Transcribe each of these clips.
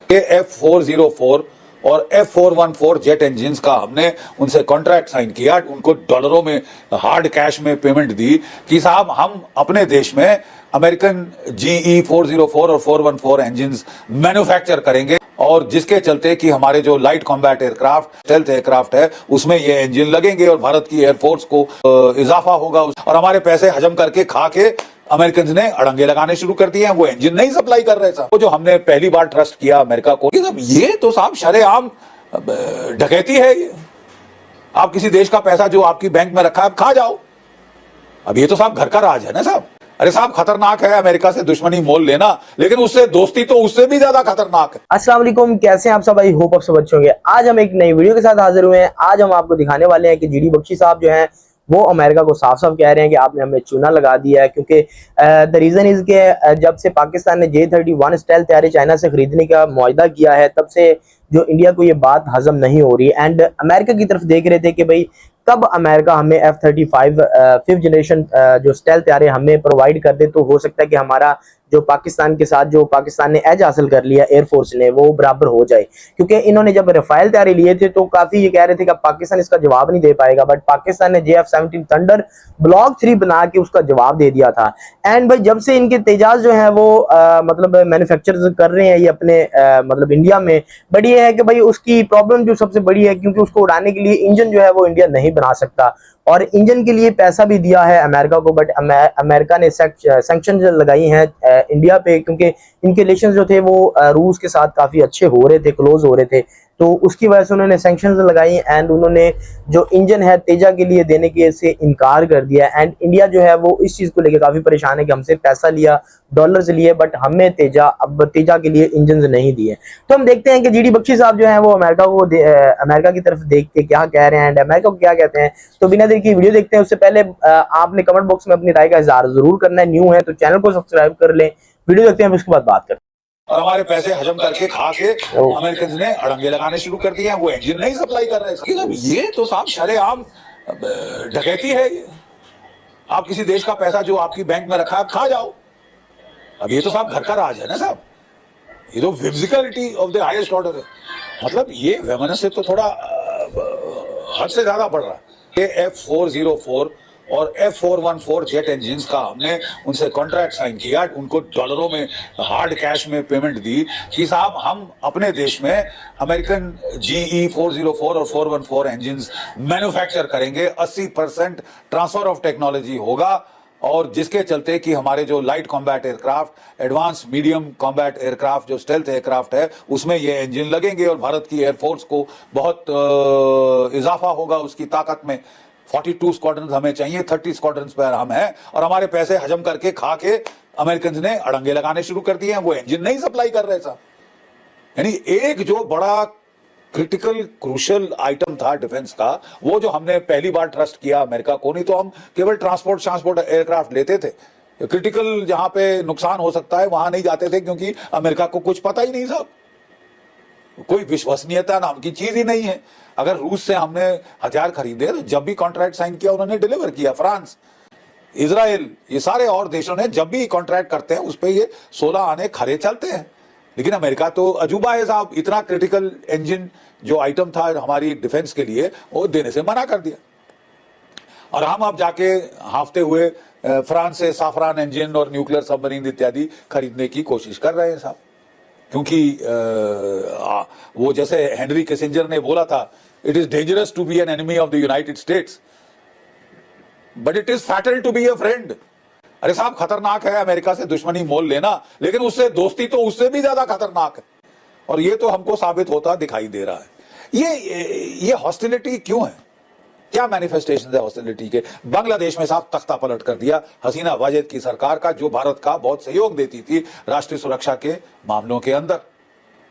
F404 और F414 jet engine का हमने उनसे कॉन्ट्रैक्ट साइन किया, उनको डॉलरों में हार्ड कैश में पेमेंट दी कि साहब हम अपने देश में अमेरिकन GE 404 और 414 इंजन मैन्युफैक्चर करेंगे, और जिसके चलते कि हमारे जो light combat aircraft, stealth aircraft है, उसमें ये इंजन लगेंगे और भारत की एयरफोर्स को इजाफा होगा, और हमारे पैसे हजम करके खा के अमेरिकन ने अड़ंगे लगाने शुरू कर दिए हैं। वो इंजन नहीं सप्लाई कर रहे साहब। वो जो हमने पहली बार ट्रस्ट किया अमेरिका को, ये तो साहब शरेआम डकैती है। ये आप किसी देश का पैसा जो आपकी बैंक में रखा है, खा जाओ। अब ये तो साहब घर का राज है ना साहब। अरे साहब, खतरनाक है अमेरिका से दुश्मनी मोल लेना, लेकिन उससे दोस्ती तो उससे भी ज्यादा खतरनाक है। अस्सलाम वालेकुम, कैसे हैं आप सब? आई होप आप सब अच्छे होंगे। आज हम एक नई वीडियो के साथ हाजिर हुए हैं। आज हम आपको दिखाने वाले हैं कि जीडी बख्शी साहब जो हैं वो अमेरिका को साफ साफ कह रहे हैं कि आपने हमें चूना लगा दिया है, क्योंकि द रीजन इज के जब से पाकिस्तान ने J-31 स्टाइल तैयारी चाइना से खरीदने का मुआहदा किया है, तब से जो इंडिया को ये बात हजम नहीं हो रही। एंड अमेरिका की तरफ देख रहे थे कि भाई कब अमेरिका हमें F-35 5th जनरेशन जो स्टेल्थ तैयारी हमें प्रोवाइड कर दे, तो हो सकता है कि हमारा जो पाकिस्तान के साथ जो पाकिस्तान ने एज हासिल कर लिया एयरफोर्स ने, वो बराबर हो जाए। क्योंकि इन्होंने जब राफेल तैयारी लिए थे तो काफी ये कह रहे थे कि पाकिस्तान इसका जवाब नहीं दे पाएगा, बट पाकिस्तान ने JF-17 थंडर ब्लॉक 3 बना के उसका जवाब दे दिया था। एंड भाई जब से इनके तेजाज जो है वो मतलब मैन्युफैक्चर कर रहे हैं ये अपने मतलब इंडिया में, बट ये है कि भाई उसकी प्रॉब्लम जो सबसे बड़ी है, क्योंकि उसको उड़ाने के लिए इंजन जो है वो इंडिया नहीं बना सकता, और इंजन के लिए पैसा भी दिया है अमेरिका को, बट अमेरिका ने सैंक्शन लगाई हैं इंडिया पे, क्योंकि इनके रिलेशन जो थे वो रूस के साथ काफी अच्छे हो रहे थे, क्लोज हो रहे थे, तो उसकी वजह से उन्होंने सैंक्शन लगाई। एंड उन्होंने जो इंजन है तेजा के लिए देने के से इनकार कर दिया। एंड इंडिया जो है वो इस चीज को लेकर काफी परेशान है कि हमसे पैसा लिया, डॉलर्स लिए, बट हमें तेजा के लिए इंजन नहीं दिए। तो हम देखते हैं कि जीडी बख्शी साहब जो है वो अमेरिका की तरफ देख के क्या कह रहे हैं एंड अमेरिका को क्या कहते हैं। तो बिना देर की वीडियो देखते हैं। उससे पहले आपने कमेंट बॉक्स में अपनी राय का इजहार जरूर करना है। न्यू है तो चैनल को सब्सक्राइब कर लें। वीडियो देखते हैं, उसके बाद बात करते हैं। और हमारे पैसे हजम करके खा के अमेरिकन ने अड़ंगे लगाने शुरू कर दिए हैं। वो इंजन नहीं सप्लाई कर रहे। ये तो साहब शरेआम डकैती है। ये आप किसी देश का पैसा जो आपकी बैंक में रखा है, खा जाओ। अब ये तो साहब घर का राज है ना साहब। ये तो विजिकलिटी ऑफ द हाईएस्ट ऑर्डर है। मतलब ये वेमनस से तो थोड़ा हद से ज्यादा बढ़ रहा है। ये F404 और F414 जेट इंजन का हमने उनसे कॉन्ट्रैक्ट साइन किया, उनको डॉलरों में हार्ड कैश में पेमेंट दी कि साहब हम अपने देश में अमेरिकन GE 404 और 414 इंजन मैन्युफैक्चर करेंगे। 80% ट्रांसफर ऑफ टेक्नोलॉजी होगा, और जिसके चलते कि हमारे जो light combat aircraft, advance medium combat aircraft, जो स्टेल्थ एयरक्राफ्ट है, उसमें ये इंजन लगेंगे और भारत की एयरफोर्स को बहुत इजाफा होगा उसकी ताकत में। 42 स्क्वाड्रन हमें चाहिए, 30 स्क्वाड्रन पर हम हैं, और हमारे पैसे हजम करके खा के अमेरिकन ने अड़ंगे लगाने शुरू कर दिए हैं। वो इंजन नहीं सप्लाई कर रहे साहब। यानी एक जो बड़ा क्रिटिकल क्रूशियल आइटम था डिफेंस का, वो जो हमने पहली बार ट्रस्ट किया अमेरिका को, नहीं तो हम केवल ट्रांसपोर्ट एयरक्राफ्ट लेते थे। क्रिटिकल जहां पे नुकसान हो सकता है वहां नहीं जाते थे, क्योंकि अमेरिका को कुछ पता ही नहीं साहब। कोई विश्वसनीयता नाम की चीज ही नहीं है। अगर रूस से हमने हथियार खरीदे तो जब भी कॉन्ट्रैक्ट साइन किया उन्होंने डिलीवर किया। फ्रांस, इजराइल, ये सारे और देशों ने जब भी कॉन्ट्रैक्ट करते हैं उस पर ये 16 आने खरे चलते हैं। लेकिन अमेरिका तो अजूबा है साहब। इतना क्रिटिकल इंजन जो आइटम था हमारी डिफेंस के लिए, वो देने से मना कर दिया। और हम अब जाके हाफते हुए फ्रांस से साफरान इंजन और न्यूक्लियर सबमरीन इत्यादि खरीदने की कोशिश कर रहे हैं साहब। क्योंकि वो जैसे हेनरी किसिंजर ने बोला था, it is dangerous to be an enemy of the United States, but it is fatal to be a friend. अरे साहब, खतरनाक है अमेरिका से दुश्मनी मोल लेना, लेकिन उससे दोस्ती तो उससे भी ज्यादा खतरनाक है। और ये तो हमको साबित होता दिखाई दे रहा है। ये हॉस्टिलिटी क्यों है? क्या मैनिफेस्टेशन है हॉस्टिलिटी के? बांग्लादेश में साहब तख्ता पलट कर दिया हसीना वाजेद की सरकार का, जो भारत का बहुत सहयोग देती थी राष्ट्रीय सुरक्षा के मामलों के अंदर।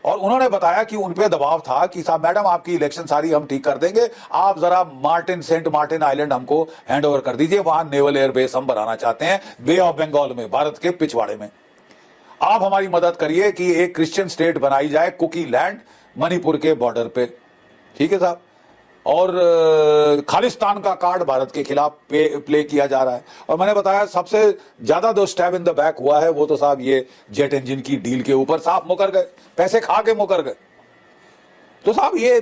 और उन्होंने बताया कि उन पे दबाव था कि साहब मैडम आपकी इलेक्शन सारी हम ठीक कर देंगे, आप जरा सेंट मार्टिन आइलैंड हमको हैंड ओवर कर दीजिए, वहां नेवल एयरबेस हम बनाना चाहते हैं बे ऑफ बंगाल में, भारत के पिछवाड़े में। आप हमारी मदद करिए कि एक क्रिश्चियन स्टेट बनाई जाए, कुकी लैंड, मणिपुर के बॉर्डर पे। ठीक है साहब। और खालिस्तान का कार्ड भारत के खिलाफ प्ले किया जा रहा है। और मैंने बताया सबसे ज्यादा जो स्टैब इन द बैक हुआ है वो तो साहब ये जेट इंजन की डील के ऊपर साफ मुकर गए, पैसे खा के मुकर गए। तो साहब ये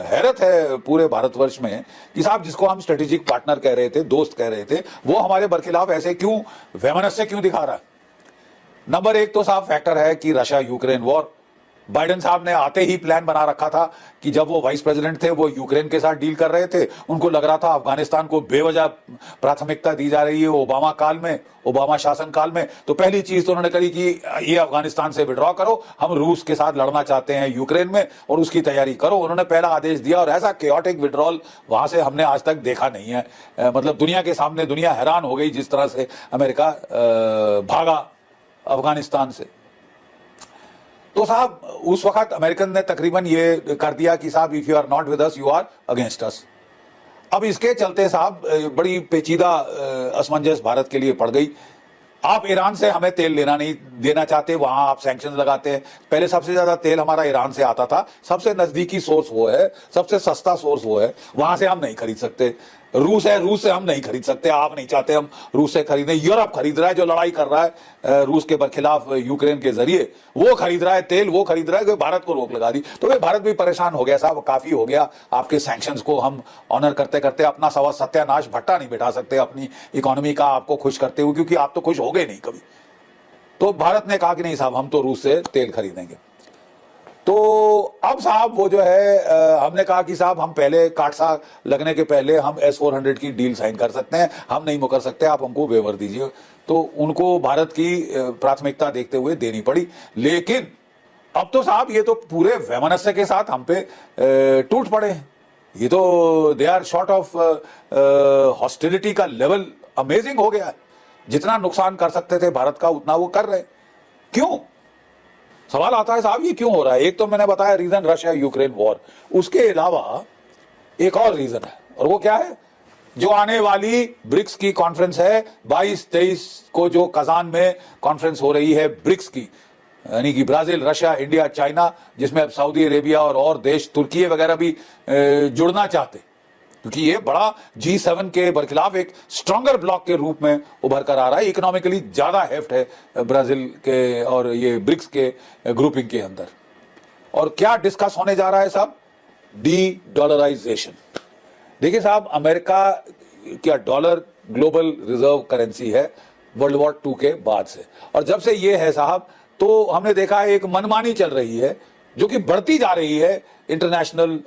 हैरत है पूरे भारतवर्ष में कि साहब जिसको हम स्ट्रेटेजिक पार्टनर कह रहे थे, दोस्त कह रहे थे, वो हमारे बरखिलाफ ऐसे क्यों वैमनस्य क्यों दिखा रहा है। नंबर एक तो साहब फैक्टर है कि रशिया यूक्रेन वॉर। बाइडेन साहब ने आते ही प्लान बना रखा था कि जब वो वाइस प्रेसिडेंट थे, वो यूक्रेन के साथ डील कर रहे थे, उनको लग रहा था अफगानिस्तान को बेवजह प्राथमिकता दी जा रही है ओबामा काल में, ओबामा शासन काल में। तो पहली चीज तो उन्होंने करी कि ये अफगानिस्तान से विड्रॉ करो, हम रूस के साथ लड़ना चाहते हैं यूक्रेन में और उसकी तैयारी करो। उन्होंने पहला आदेश दिया और ऐसा केओटिक विड्रॉल वहां से हमने आज तक देखा नहीं है। मतलब दुनिया के सामने दुनिया हैरान हो गई जिस तरह से अमेरिका भागा अफगानिस्तान से। तो साहब उस वक्त अमेरिकन ने तकरीबन ये कर दिया कि साहब if you are not with us you are against us. अब इसके चलते साहब बड़ी पेचीदा असमंजस भारत के लिए पड़ गई। आप ईरान से हमें तेल लेना नहीं देना चाहते, वहां आप सैंक्शन लगाते हैं। पहले सबसे ज्यादा तेल हमारा ईरान से आता था, सबसे नजदीकी सोर्स वो है, सबसे सस्ता सोर्स वो है, वहां से हम नहीं खरीद सकते। रूस है, रूस से हम नहीं खरीद सकते, आप नहीं चाहते हम रूस से खरीदें। यूरोप खरीद रहा है, जो लड़ाई कर रहा है रूस के बरखिलाफ यूक्रेन के जरिए, वो खरीद रहा है तेल, वो खरीद रहा है, भारत को रोक लगा दी। तो भाई भारत भी परेशान हो गया साहब, काफी हो गया। आपके सैंक्शंस को हम ऑनर करते करते अपना सत्यानाश भट्टा नहीं बैठा सकते अपनी इकोनॉमी का आपको खुश करते हुए, क्योंकि आप तो खुश हो गए नहीं कभी। तो भारत ने कहा कि नहीं साहब हम तो रूस से तेल खरीदेंगे। तो अब साहब वो जो है हमने कहा कि साहब हम पहले काटसा लगने के पहले हम S-400 की डील साइन कर सकते हैं, हम नहीं मुकर सकते, आप हमको वेवर दीजिए। तो उनको भारत की प्राथमिकता देखते हुए देनी पड़ी। लेकिन अब तो साहब ये तो पूरे वैमनस्य के साथ हम पे टूट पड़े हैं। ये तो they are short of hostility का लेवल अमेजिंग हो गया है। जितना नुकसान कर सकते थे भारत का उतना वो कर रहे। क्यों? सवाल आता है साहब ये क्यों हो रहा है। एक तो मैंने बताया रीजन रशिया यूक्रेन वॉर, उसके अलावा एक और रीजन है और वो क्या है, जो आने वाली ब्रिक्स की कॉन्फ्रेंस है 22-23 को, जो कजान में कॉन्फ्रेंस हो रही है ब्रिक्स की, यानी कि ब्राजील, रशिया, इंडिया, चाइना, जिसमें अब सऊदी अरेबिया और देश तुर्की वगैरह भी जुड़ना चाहते, क्योंकि ये बड़ा G7 के बरखिलाफ एक स्ट्रॉन्गर ब्लॉक के रूप में उभर कर आ रहा है। इकोनॉमिकली ज्यादा हेफ्ट है ब्राजील के और ये ब्रिक्स के ग्रुपिंग के अंदर। और क्या डिस्कस होने जा रहा है साहब? De dollarisation. देखिए साहब, अमेरिका क्या डॉलर ग्लोबल रिजर्व करेंसी है वर्ल्ड वॉर 2 के बाद से, और जब से ये है साहब तो हमने देखा है एक मनमानी चल रही है जो कि बढ़ती जा रही है इंटरनेशनल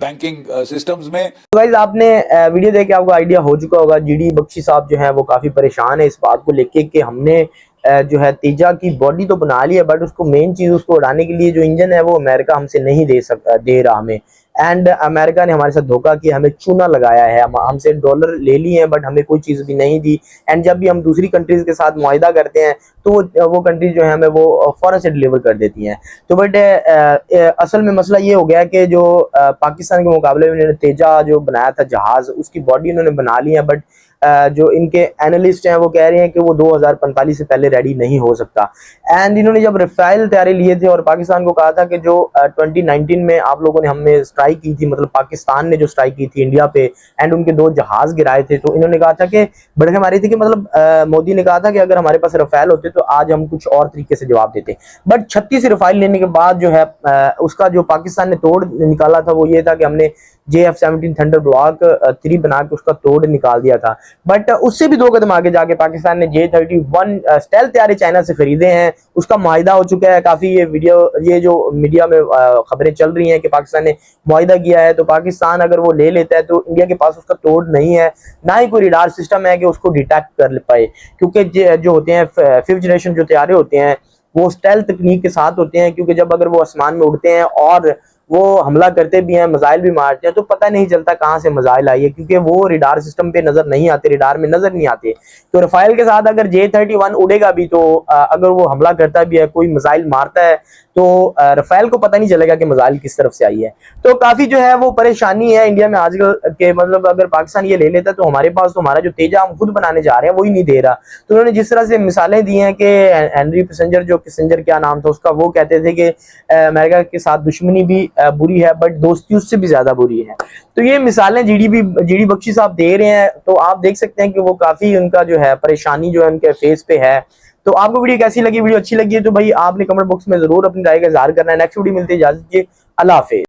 बैंकिंग सिस्टम्स में। तो गाइस आपने वीडियो देख के आपको आइडिया हो चुका होगा, जीडी बख्शी साहब जो हैं वो काफी परेशान है इस बात को लेके कि हमने जो है तेजा की बॉडी तो बना ली है, बट उसको मेन चीज उसको उड़ाने के लिए जो इंजन है वो अमेरिका हमसे नहीं दे रहा हमें। एंड अमेरिका ने हमारे साथ धोखा किया, हमें चूना लगाया है, हमसे डॉलर ले लिए हैं बट हमें कोई चीज़ भी नहीं दी। एंड जब भी हम दूसरी कंट्रीज के साथ मुआहिदा करते हैं तो वो कंट्रीज जो है हमें वो फौरन से डिलीवर कर देती हैं। तो बट असल में मसला ये हो गया कि जो पाकिस्तान के मुकाबले में उन्होंने तेजा जो बनाया था जहाज, उसकी बॉडी उन्होंने बना ली है, बट जो इनके एनालिस्ट हैं वो कह रहे हैं कि वो 2045 से पहले रेडी नहीं हो सकता। एंड इन्होंने जब राफेल तैयारी लिए थे और पाकिस्तान को कहा था कि जो 2019 में आप लोगों ने हमें स्ट्राइक की थी, मतलब पाकिस्तान ने जो स्ट्राइक की थी इंडिया पे एंड उनके 2 जहाज गिराए थे, तो इन्होंने कहा था कि बड़के मारी थी कि मतलब मोदी ने कहा था कि अगर हमारे पास राफेल होते तो आज हम कुछ और तरीके से जवाब देते। बट 36 राफेल लेने के बाद जो है उसका जो पाकिस्तान ने तोड़ निकाला था वो ये था कि हमने JF-17 थंडर ब्लॉक 3 बना के उसका तोड़ निकाल दिया था। बट उससे भी 2 कदम आगे जाके पाकिस्तान ने J-31 स्टेल्थ तैयारी चाइना से खरीदे हैं, उसका मुआहिदा हो चुका है। काफी ये जो मीडिया में खबरें चल रही हैं कि पाकिस्तान ने मुआहिदा किया है, तो पाकिस्तान अगर वो ले लेता है तो इंडिया के पास उसका तोड़ नहीं है, ना ही कोई रडार सिस्टम है कि उसको डिटेक्ट कर पाए, क्योंकि जो होते हैं 5th जनरेशन जो तैयारे होते हैं वो स्टेल्थ तकनीक के साथ होते हैं, क्योंकि जब अगर वो आसमान में उड़ते हैं और वो हमला करते भी हैं, मिसाइल भी मारते हैं, तो पता नहीं चलता कहां से मिसाइल आई है, क्योंकि वो रडार सिस्टम पे नजर नहीं आते, रडार में नजर नहीं आते। तो राफेल के साथ अगर J-31 उड़ेगा भी तो अगर वो हमला करता भी है, कोई मिसाइल मारता है, तो राफेल को पता नहीं चलेगा कि मिसाइल किस तरफ से आई है। तो काफी जो है वो परेशानी है इंडिया में आजकल के, मतलब अगर पाकिस्तान ये ले लेता तो हमारे पास तो हमारा जो तेजा हम खुद बनाने जा रहे हैं वही नहीं दे रहा। तो उन्होंने जिस तरह से मिसालें दी हैं कि हेनरी किसिंजर, जो किसिंजर क्या नाम था उसका, वो कहते थे कि अमेरिका के साथ दुश्मनी भी बुरी है, बट दोस्ती उससे भी ज्यादा बुरी है। तो ये मिसालें जीडी बख्शी साहब दे रहे हैं, तो आप देख सकते हैं कि वो काफी उनका जो है परेशानी जो है उनके फेस पे है। तो आपको वीडियो कैसी लगी? वीडियो अच्छी लगी है तो भाई आपने कमेंट बॉक्स में जरूर अपनी राय का इजहार करना है। नेक्स्ट वीडियो मिलती है, इजाजत दीजिए, अल्लाह हाफिज।